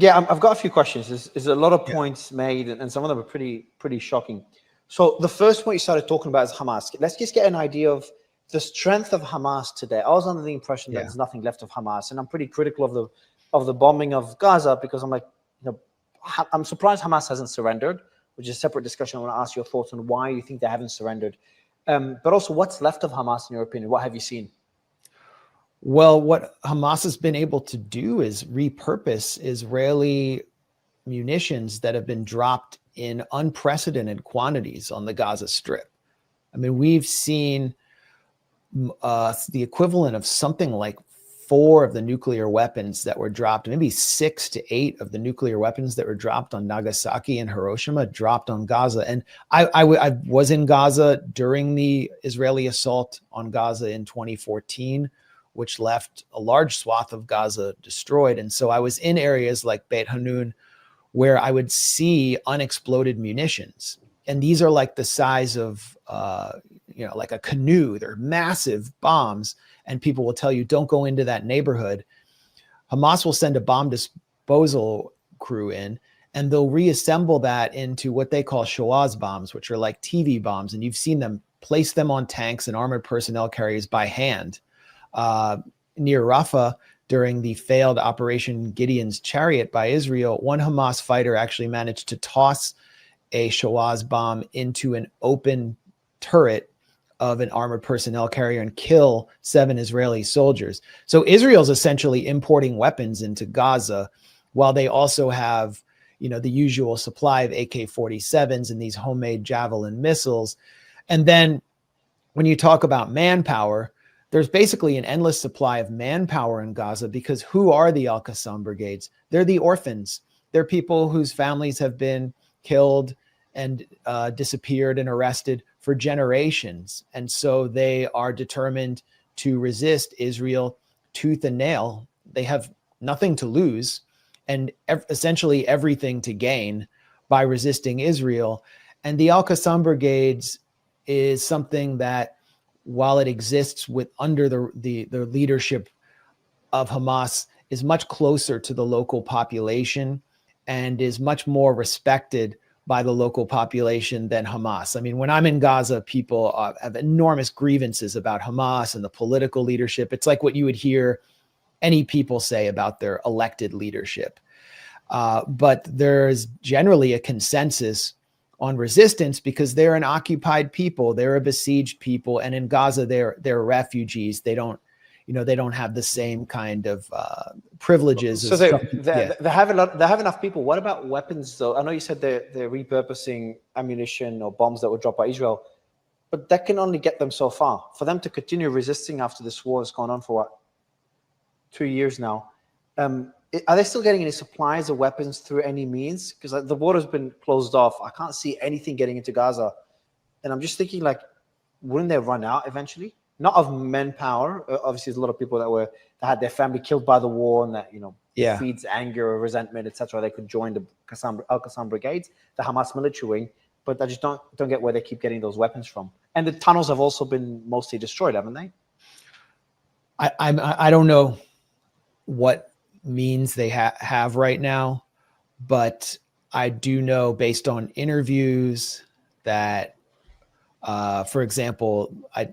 Yeah, I've got a few questions. There's a lot of Yeah. points made, and some of them are pretty shocking. So the first point you started talking about is Hamas. Let's just get an idea of the strength of Hamas today. I was under the impression that Yeah. there's nothing left of Hamas, and I'm pretty critical of the bombing of Gaza because I'm like, I'm surprised Hamas hasn't surrendered, which is a separate discussion. I want to ask your thoughts on why you think they haven't surrendered, but also what's left of Hamas in your opinion. What have you seen? Well, what Hamas has been able to do is repurpose Israeli munitions that have been dropped in unprecedented quantities on the Gaza Strip. I mean, we've seen the equivalent of something like 4 of the nuclear weapons that were dropped, maybe 6 to 8 of the nuclear weapons that were dropped on Nagasaki and Hiroshima dropped on Gaza. And I was in Gaza during the Israeli assault on Gaza in 2014, which left a large swath of Gaza destroyed. And so I was in areas like Beit Hanun where I would see unexploded munitions. And these are like the size of, like a canoe. They're massive bombs. And people will tell you, don't go into that neighborhood. Hamas will send a bomb disposal crew in, and they'll reassemble that into what they call Shoaz bombs, which are like TV bombs. And you've seen them place them on tanks and armored personnel carriers by hand. Near Rafah, during the failed Operation Gideon's Chariot by Israel, one Hamas fighter actually managed to toss a Shoaz bomb into an open turret of an armored personnel carrier and kill 7 Israeli soldiers. So Israel's essentially importing weapons into Gaza, while they also have, the usual supply of AK-47s and these homemade Javelin missiles. And then when you talk about manpower, there's basically an endless supply of manpower in Gaza, because who are the Al-Qassam brigades? They're the orphans. They're people whose families have been killed and disappeared and arrested for generations. And so they are determined to resist Israel tooth and nail. They have nothing to lose and essentially everything to gain by resisting Israel. And the Al-Qassam brigades is something that, while it exists under the leadership of Hamas, is much closer to the local population and is much more respected by the local population than Hamas. I mean, when I'm in Gaza, people have enormous grievances about Hamas and the political leadership. It's like what you would hear any people say about their elected leadership. But there's generally a consensus on resistance because they're an occupied people, they're a besieged people, and in Gaza they're refugees. They don't have the same kind of privileges. So they have enough people. What about weapons though? I know you said they're repurposing ammunition or bombs that were dropped by Israel, but that can only get them so far. For them to continue resisting after this war has gone on for 2 years now. Are they still getting any supplies of weapons through any means? Because the border's been closed off. I can't see anything getting into Gaza. And I'm just thinking, wouldn't they run out eventually? Not of manpower. Obviously, there's a lot of people that had their family killed by the war, and that feeds anger or resentment, etc. They could join the Al-Qassam brigades, the Hamas military wing. But I just don't get where they keep getting those weapons from. And the tunnels have also been mostly destroyed, haven't they? I don't know what means they have right now, but I do know based on interviews that, for example, I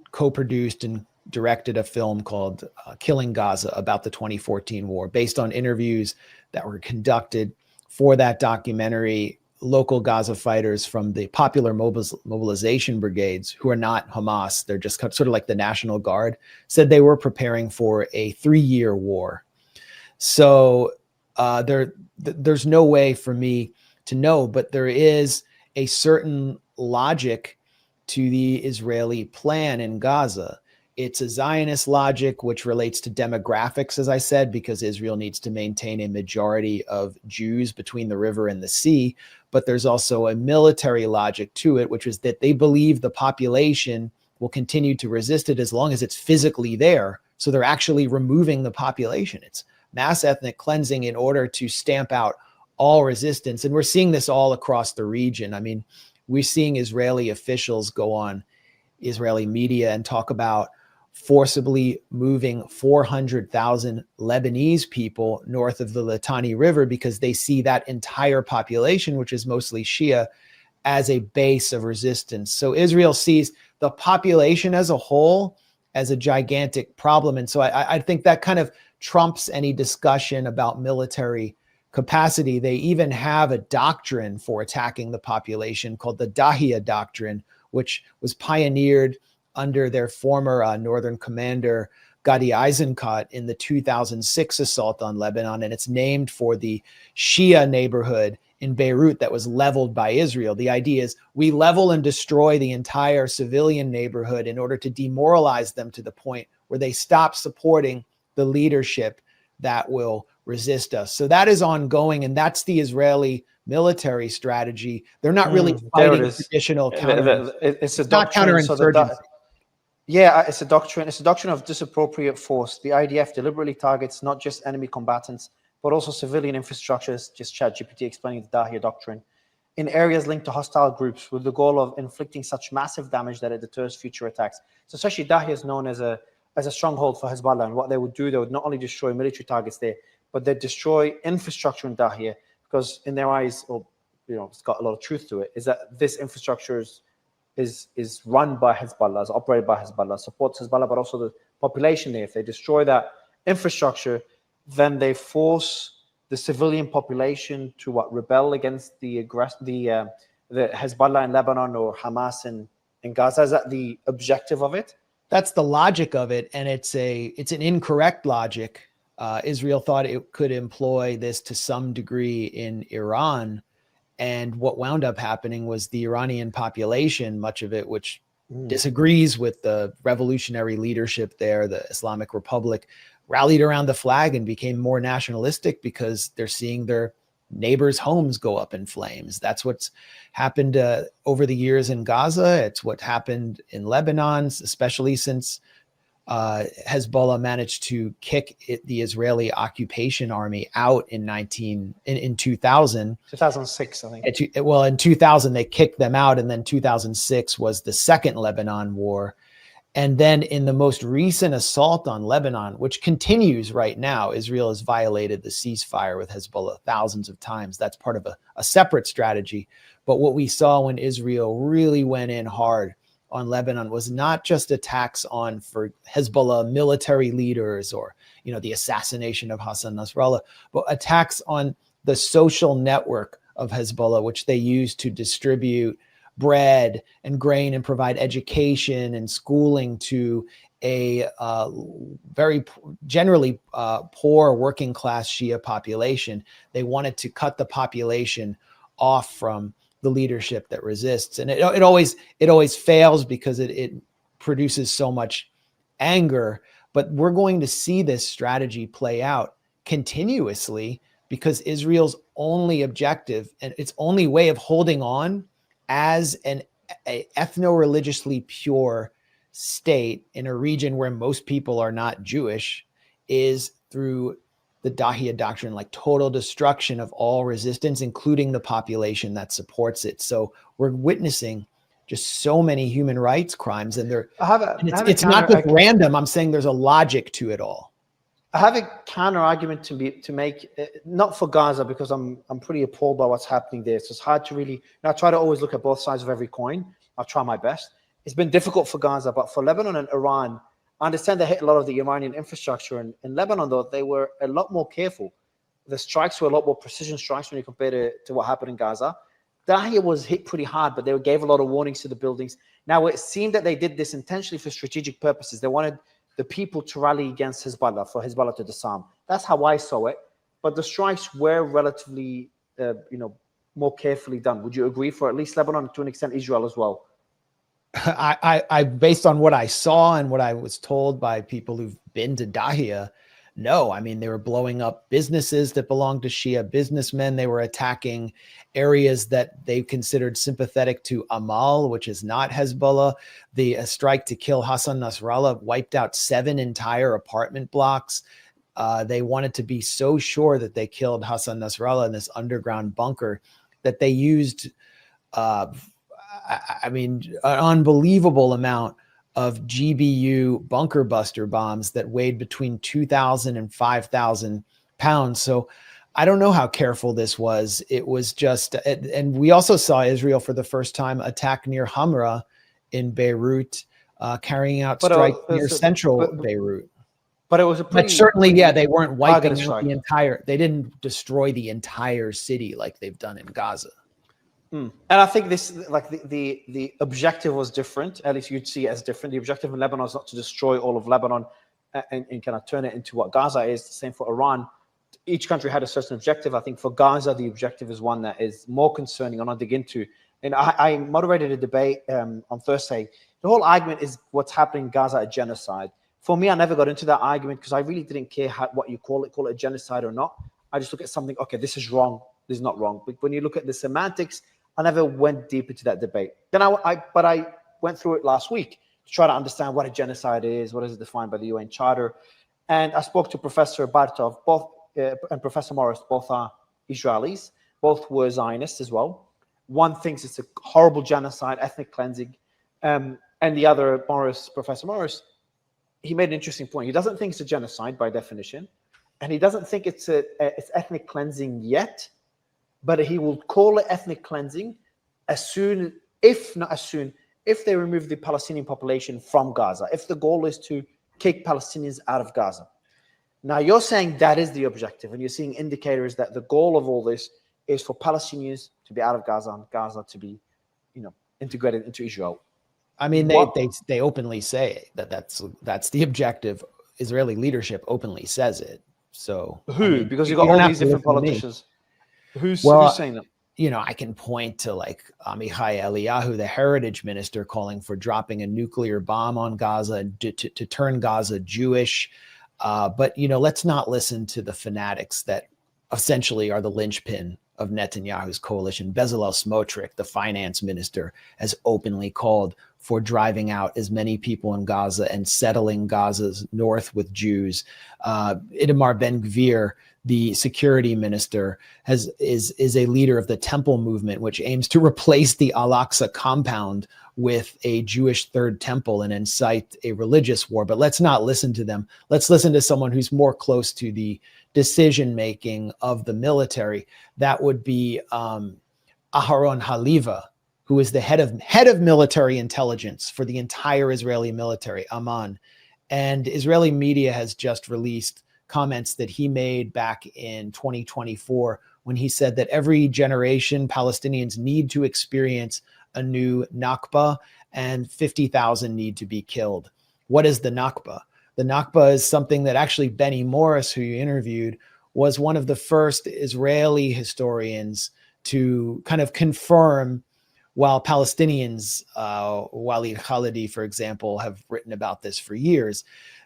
co-produced and directed a film called Killing Gaza about the 2014 war. Based on interviews that were conducted for that documentary, local Gaza fighters from the popular mobilization brigades, who are not Hamas, they're just sort of like the National Guard, said they were preparing for a 3-year war. So there's no way for me to know, but there is a certain logic to the Israeli plan in Gaza. It's a Zionist logic, which relates to demographics, as I said, because Israel needs to maintain a majority of Jews between the river and the sea. But there's also a military logic to it, which is that they believe the population will continue to resist it as long as it's physically there. So they're actually removing the population. It's mass ethnic cleansing in order to stamp out all resistance. And we're seeing this all across the region. I mean, we're seeing Israeli officials go on Israeli media and talk about forcibly moving 400,000 Lebanese people north of the Litani River because they see that entire population, which is mostly Shia, as a base of resistance. So Israel sees the population as a whole as a gigantic problem. And so I think that kind of trumps any discussion about military capacity. They even have a doctrine for attacking the population called the Dahiya Doctrine, which was pioneered under their former northern commander, Gadi Eisenkot, in the 2006 assault on Lebanon. And it's named for the Shia neighborhood in Beirut that was leveled by Israel. The idea is we level and destroy the entire civilian neighborhood in order to demoralize them to the point where they stop supporting the leadership that will resist us. So that is ongoing, and that's the Israeli military strategy. They're not really fighting traditional counter. It's a doctrine. Counterinsurgency. It's a doctrine. It's a doctrine of disappropriate force. The IDF deliberately targets not just enemy combatants, but also civilian infrastructures, just ChatGPT explaining the Dahiya doctrine, in areas linked to hostile groups with the goal of inflicting such massive damage that it deters future attacks. So essentially, Dahiya is known as a stronghold for Hezbollah. And what they would do, they would not only destroy military targets there, but they'd destroy infrastructure in Dahiya, because in their eyes, or it's got a lot of truth to it, is that this infrastructure is run by Hezbollah, is operated by Hezbollah, supports Hezbollah, but also the population there. If they destroy that infrastructure, then they force the civilian population to rebel against the Hezbollah in Lebanon or Hamas in Gaza. Is that the objective of it? That's the logic of it, and it's an incorrect logic. Israel thought it could employ this to some degree in Iran, and what wound up happening was the Iranian population, much of it which disagrees with the revolutionary leadership there, the Islamic Republic, rallied around the flag and became more nationalistic because they're seeing their neighbors' homes go up in flames. That's what's happened over the years in Gaza. It's what happened in Lebanon, especially since Hezbollah managed to kick the Israeli occupation army out in 2006, I think. Well, in 2000, they kicked them out. And then 2006 was the second Lebanon war. And then in the most recent assault on Lebanon, which continues right now, Israel has violated the ceasefire with Hezbollah thousands of times. That's part of a separate strategy. But what we saw when Israel really went in hard on Lebanon was not just attacks for Hezbollah military leaders or, the assassination of Hassan Nasrallah, but attacks on the social network of Hezbollah, which they use to distribute bread and grain and provide education and schooling to a very generally poor working class Shia population. They wanted to cut the population off from the leadership that resists, and it always fails because it produces so much anger. But we're going to see this strategy play out continuously because Israel's only objective and its only way of holding on as an ethno-religiously pure state in a region where most people are not Jewish is through the Dahiya doctrine, like total destruction of all resistance, including the population that supports it. So we're witnessing just so many human rights crimes, and it's not just random. I'm saying there's a logic to it all. I have a counter argument to make, not for Gaza, because I'm pretty appalled by what's happening there. So it's hard to really. I try to always look at both sides of every coin. I'll try my best. It's been difficult for Gaza, but for Lebanon and Iran, I understand they hit a lot of the Iranian infrastructure. And in Lebanon, though, they were a lot more careful. The strikes were a lot more precision strikes when you compare it to what happened in Gaza. Dahiya was hit pretty hard, but they gave a lot of warnings to the buildings. Now, it seemed that they did this intentionally for strategic purposes. They wanted the people to rally against Hezbollah, for Hezbollah to disarm. That's how I saw it. But the strikes were relatively, more carefully done. Would you agree for at least Lebanon, to an extent Israel as well? I based on what I saw and what I was told by people who've been to Dahiya, no. I mean, they were blowing up businesses that belonged to Shia businessmen. They were attacking areas that they considered sympathetic to Amal, which is not Hezbollah. The strike to kill Hassan Nasrallah wiped out 7 entire apartment blocks. They wanted to be so sure that they killed Hassan Nasrallah in this underground bunker that they used an unbelievable amount of GBU bunker buster bombs that weighed between 2,000 and 5,000 pounds. So I don't know how careful this was. It was just, and we also saw Israel for the first time attack near Hamra in Beirut, carrying out strikes near central Beirut. But it was a pretty, but certainly, pretty yeah, they weren't wiping out strike. the entire, they didn't destroy the entire city like they've done in Gaza. And I think this, like the objective was different. At least you'd see it as different. The objective in Lebanon is not to destroy all of Lebanon and kind of turn it into what Gaza is. The same for Iran. Each country had a certain objective. I think for Gaza, the objective is one that is more concerning, and I'll dig into. And I moderated a debate on Thursday. The whole argument is what's happening in Gaza a genocide. For me, I never got into that argument because I really didn't care what you call it a genocide or not. I just look at something, okay, this is wrong, this is not wrong. But when you look at the semantics, I never went deep into that debate. Then I went through it last week to try to understand what a genocide is, what is it defined by the UN Charter. And I spoke to Professor Bartov, and Professor Morris, both are Israelis, both were Zionists as well. One thinks it's a horrible genocide, ethnic cleansing, and the other, Professor Morris, he made an interesting point. He doesn't think it's a genocide by definition, and he doesn't think it's ethnic cleansing yet, but he will call it ethnic cleansing if they remove the Palestinian population from Gaza, if the goal is to kick Palestinians out of Gaza. Now, you're saying that is the objective, and you're seeing indicators that the goal of all this is for Palestinians to be out of Gaza and Gaza to be, integrated into Israel. I mean, they openly say that's the objective. Israeli leadership openly says it. So because you've got all these different politicians. Who's saying that? I can point to like Amichai Eliyahu, the heritage minister, calling for dropping a nuclear bomb on Gaza to turn Gaza Jewish. But let's not listen to the fanatics that essentially are the linchpin of Netanyahu's coalition. Bezalel Smotrich, the finance minister, has openly called for driving out as many people in Gaza and settling Gaza's north with Jews. Itamar Ben-Gvir, the security minister, is a leader of the Temple movement, which aims to replace the Al-Aqsa compound with a Jewish third temple and incite a religious war. But let's not listen to them. Let's listen to someone who's more close to the decision-making of the military. That would be Aharon Haliva, who is the head of military intelligence for the entire Israeli military, Amman. And Israeli media has just released comments that he made back in 2024 when he said that every generation Palestinians need to experience a new Nakba and 50,000 need to be killed. What is the Nakba? The Nakba is something that actually Benny Morris, who you interviewed, was one of the first Israeli historians to kind of confirm, while Palestinians, Walid Khalidi, for example, have written about this for years.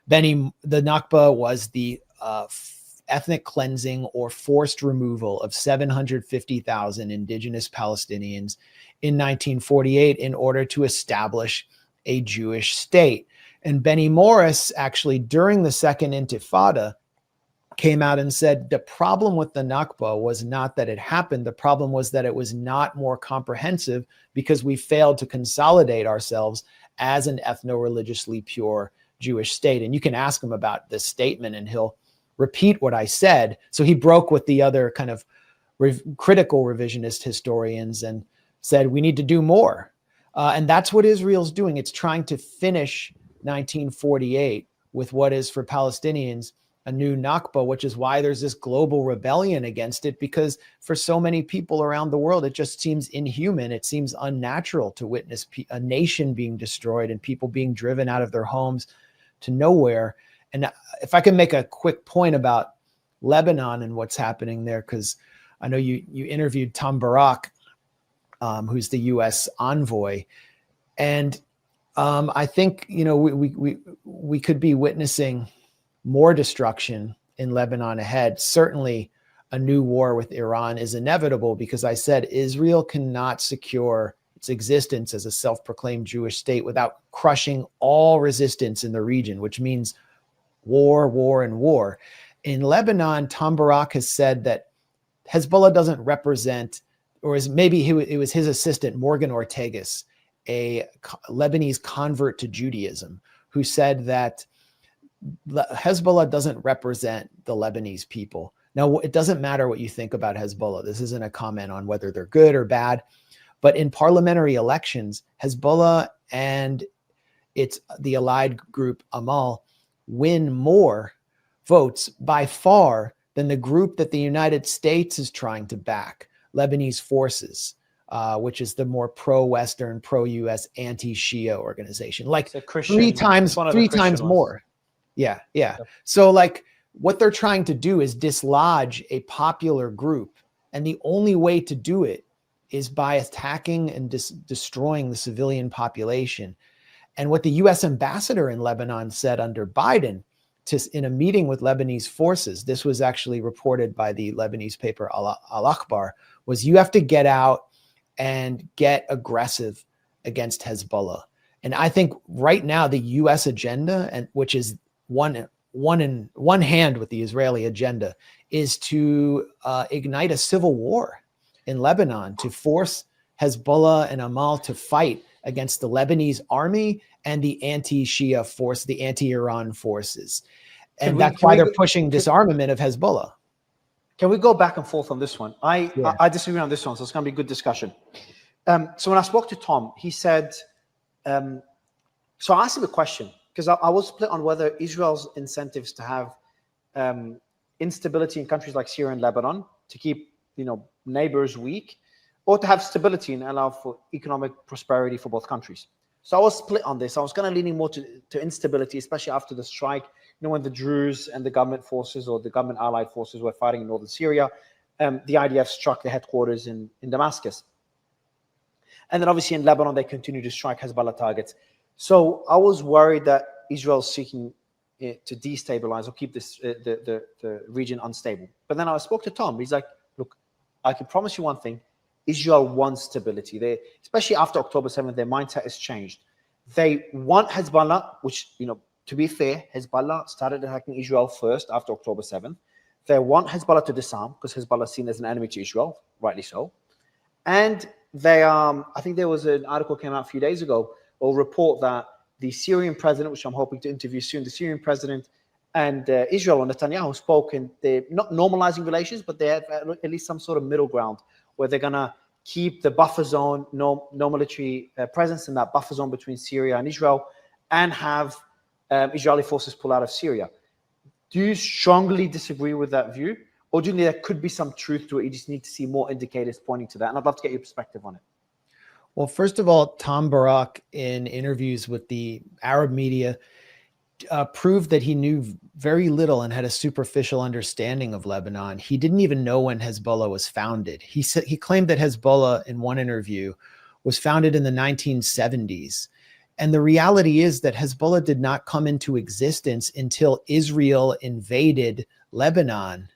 The Nakba was the ethnic cleansing or forced removal of 750,000 indigenous Palestinians in 1948 in order to establish a Jewish state. And Benny Morris, actually, during the Second Intifada, came out and said the problem with the Nakba was not that it happened. The problem was that it was not more comprehensive because we failed to consolidate ourselves as an ethno-religiously pure Jewish state. And you can ask him about this statement and he'll repeat what I said. So he broke with the other kind of critical revisionist historians and said, we need to do more. And that's what Israel's doing. It's trying to finish 1948 with what is for Palestinians a new Nakba, which is why there's this global rebellion against it, because for so many people around the world, it just seems inhuman. It seems unnatural to witness a nation being destroyed and people being driven out of their homes to nowhere. And if I can make a quick point about Lebanon and what's happening there, because I know you interviewed Tom Barak, who's the U.S. envoy, and I think we could be witnessing more destruction in Lebanon ahead. Certainly, a new war with Iran is inevitable because I said Israel cannot secure its existence as a self-proclaimed Jewish state without crushing all resistance in the region, which means war, war, and war. In Lebanon, Tom Barak has said that Hezbollah doesn't represent, or it was his assistant, Morgan Ortagus, a Lebanese convert to Judaism who said that Hezbollah doesn't represent the Lebanese people. Now, it doesn't matter what you think about Hezbollah. This isn't a comment on whether they're good or bad. But in parliamentary elections, Hezbollah and the allied group Amal win more votes by far than the group that the United States is trying to back, Lebanese Forces, which is the more pro-Western, pro-US, anti-Shia organization. Like three times more. Yeah. Yep. So like what they're trying to do is dislodge a popular group. And the only way to do it is by attacking and destroying the civilian population. And what the US ambassador in Lebanon said under Biden in a meeting with Lebanese forces, this was actually reported by the Lebanese paper Al-Akhbar, was you have to get out and get aggressive against Hezbollah. And I think right now the US agenda, and which is one hand with the Israeli agenda, is to ignite a civil war in Lebanon to force Hezbollah and Amal to fight against the Lebanese army and the anti-Shia force, the anti-Iran forces. And that's why they're pushing disarmament of Hezbollah. Can we go back and forth on this one? I disagree on this one, so it's going to be a good discussion. So when I spoke to Tom, he said, so I asked him a question, because I was split on whether Israel's incentives to have instability in countries like Syria and Lebanon to keep, neighbors weak, or to have stability and allow for economic prosperity for both countries. So I was split on this. I was kind of leaning more to instability, especially after the strike, when the Druze and the government forces or the government allied forces were fighting in northern Syria. The IDF struck the headquarters in Damascus. And then obviously in Lebanon, they continue to strike Hezbollah targets. So I was worried that Israel is seeking to destabilize or keep the region unstable. But then I spoke to Tom. He's like, look, I can promise you one thing. Israel wants stability. They, especially after October 7th, their mindset has changed. They want Hezbollah, which, to be fair, Hezbollah started attacking Israel first after October 7th. They want Hezbollah to disarm because Hezbollah is seen as an enemy to Israel, rightly so. And they, I think there was an article came out a few days ago, or report that the Syrian president, which I'm hoping to interview soon, the Syrian president and Israel or Netanyahu spoke, and they're not normalizing relations, but they have at least some sort of middle ground where they're going to keep the buffer zone, no military presence in that buffer zone between Syria and Israel, and have Israeli forces pull out of Syria. Do you strongly disagree with that view? Or do you think there could be some truth to it? You just need to see more indicators pointing to that. And I'd love to get your perspective on it. Well, first of all, Tom Barak, in interviews with the Arab media, proved that he knew very little and had a superficial understanding of Lebanon. He didn't even know when Hezbollah was founded. He claimed that Hezbollah, in one interview, was founded in the 1970s. And the reality is that Hezbollah did not come into existence until Israel invaded Lebanon